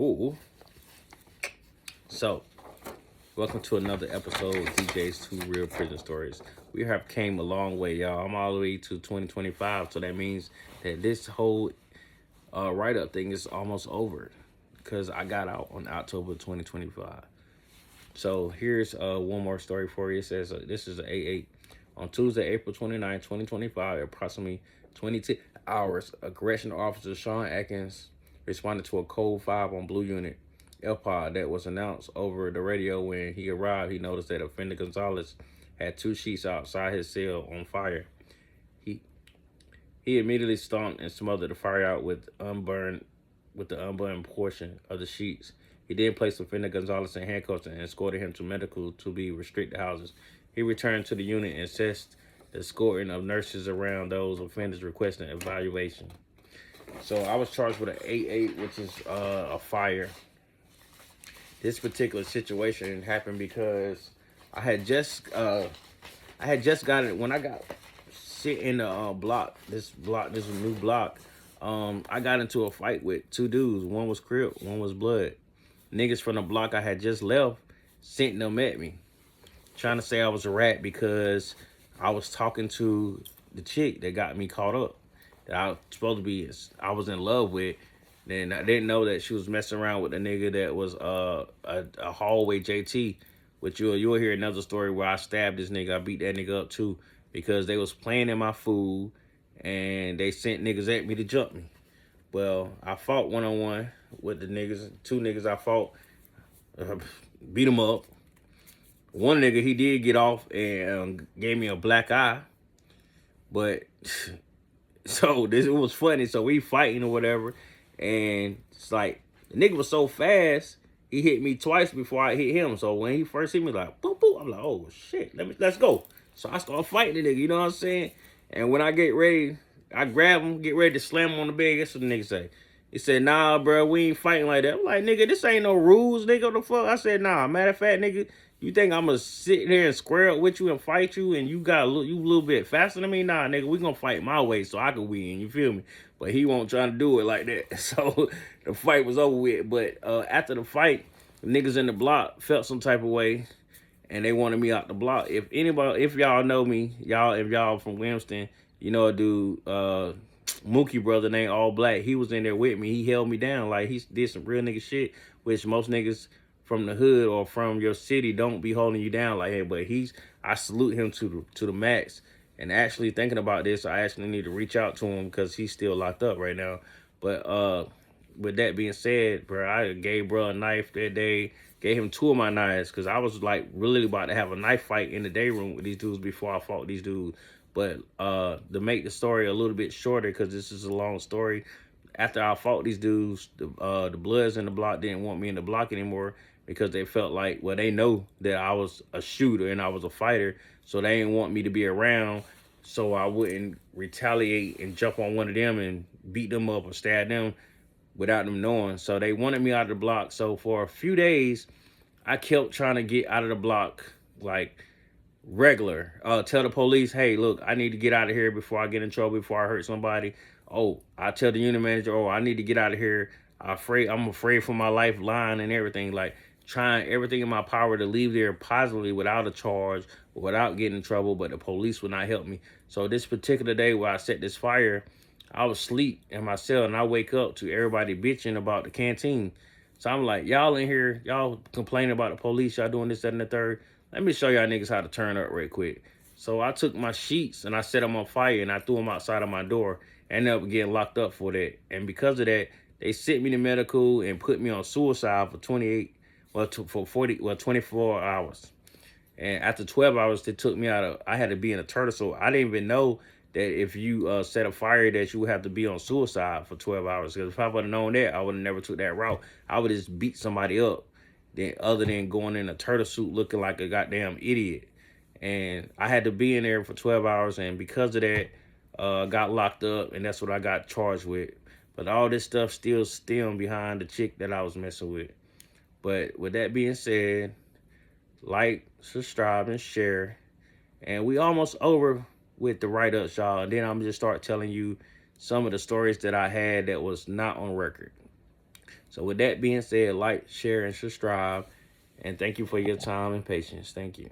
Ooh. So, welcome to another episode of DJ's Two Real Prison Stories. We have came a long way, y'all. I'm all the way to 2025, so that means that this whole write-up thing is almost over because I got out on October 2025. So here's one more story for you. It says this is an A8. On Tuesday, April 29, 2025, at approximately 22 hours, a correctional officer, Sean Atkins, responded to a code 5 on Blue Unit LPOD that was announced over the radio. When he arrived, he noticed that offender Gonzalez had two sheets outside his cell on fire. He he immediately stomped and smothered the fire out with the unburned portion of the sheets. He then placed offender Gonzalez in handcuffs and escorted him to medical to be restricted houses. He returned to the unit and assessed the escorting of nurses around those offenders requesting evaluation. So I was charged with an 8-8, which is a fire. This particular situation happened because I had just got it when I got sit in the this new block. I got into a fight with two dudes. One was Crip, one was Blood. Niggas from the block I had just left sent them at me, trying to say I was a rat because I was talking to the chick that got me caught up, that I was in love with. Then I didn't know that she was messing around with a nigga that was a hallway JT. Which you'll hear another story where I stabbed this nigga. I beat that nigga up too because they was playing in my food and they sent niggas at me to jump me. Well, I fought one-on-one with the niggas. Two niggas I fought, beat them up. One nigga, he did get off and gave me a black eye. But, so it was funny. So we fighting or whatever. And it's like, the nigga was so fast, he hit me twice before I hit him. So when he first hit me, like, boop, boop, I'm like, oh, shit, let's go. So I start fighting the nigga, you know what I'm saying? And when I get ready, I grab him, get ready to slam him on the bed. Guess what the nigga say? He said, nah, bro, we ain't fighting like that. I'm like, nigga, this ain't no rules, nigga. What the fuck? I said, nah, matter of fact, nigga, you think I'm gonna sit there and square up with you and fight you and you a little bit faster than me? Nah, nigga, we gonna fight my way so I can win, you feel me? But he won't try to do it like that. So the fight was over with. But after the fight, the niggas in the block felt some type of way and they wanted me out the block. If y'all know me, if y'all from Williamston, you know a dude, Mookie brother named All Black. He was in there with me. He held me down. Like, he did some real nigga shit, which most niggas from the hood or from your city don't be holding you down like that. But I salute him to the max. And actually thinking about this, I actually need to reach out to him because he's still locked up right now. But with that being said, bro, I gave bro a knife that day. Gave him two of my knives because I was like really about to have a knife fight in the day room with these dudes before I fought these dudes. But to make the story a little bit shorter, because this is a long story, after I fought these dudes, the Bloods in the block didn't want me in the block anymore because they felt like, well, they know that I was a shooter and I was a fighter, so they didn't want me to be around so I wouldn't retaliate and jump on one of them and beat them up or stab them without them knowing. So they wanted me out of the block. So for a few days, I kept trying to get out of the block, like, regular. Tell the police, hey, look, I need to get out of here before I get in trouble, before I hurt somebody. Oh, I tell the unit manager, oh, I need to get out of here. I'm afraid for my life, lying and everything. Like, trying everything in my power to leave there positively without a charge, without getting in trouble, but the police would not help me. So this particular day where I set this fire, I was asleep in my cell and I wake up to everybody bitching about the canteen. So I'm like, y'all in here, y'all complaining about the police, y'all doing this, that, and the third. Let me show y'all niggas how to turn up real quick. So I took my sheets and I set them on fire and I threw them outside of my door. Ended up getting locked up for that. And because of that, they sent me to medical and put me on suicide for 24 hours. And after 12 hours, they took me I had to be in a turtle. So I didn't even know that if you set a fire that you would have to be on suicide for 12 hours. Because if I would have known that, I would have never took that route. I would just beat somebody up, other than going in a turtle suit looking like a goddamn idiot. And I had to be in there for 12 hours. And because of that, got locked up. And that's what I got charged with. But all this stuff still stemmed behind the chick that I was messing with. But with that being said, like, subscribe, and share. And we almost over with the write-ups, y'all. And then I'm just start telling you some of the stories that I had that was not on record. So with that being said, like, share, and subscribe. And thank you for your time and patience. Thank you.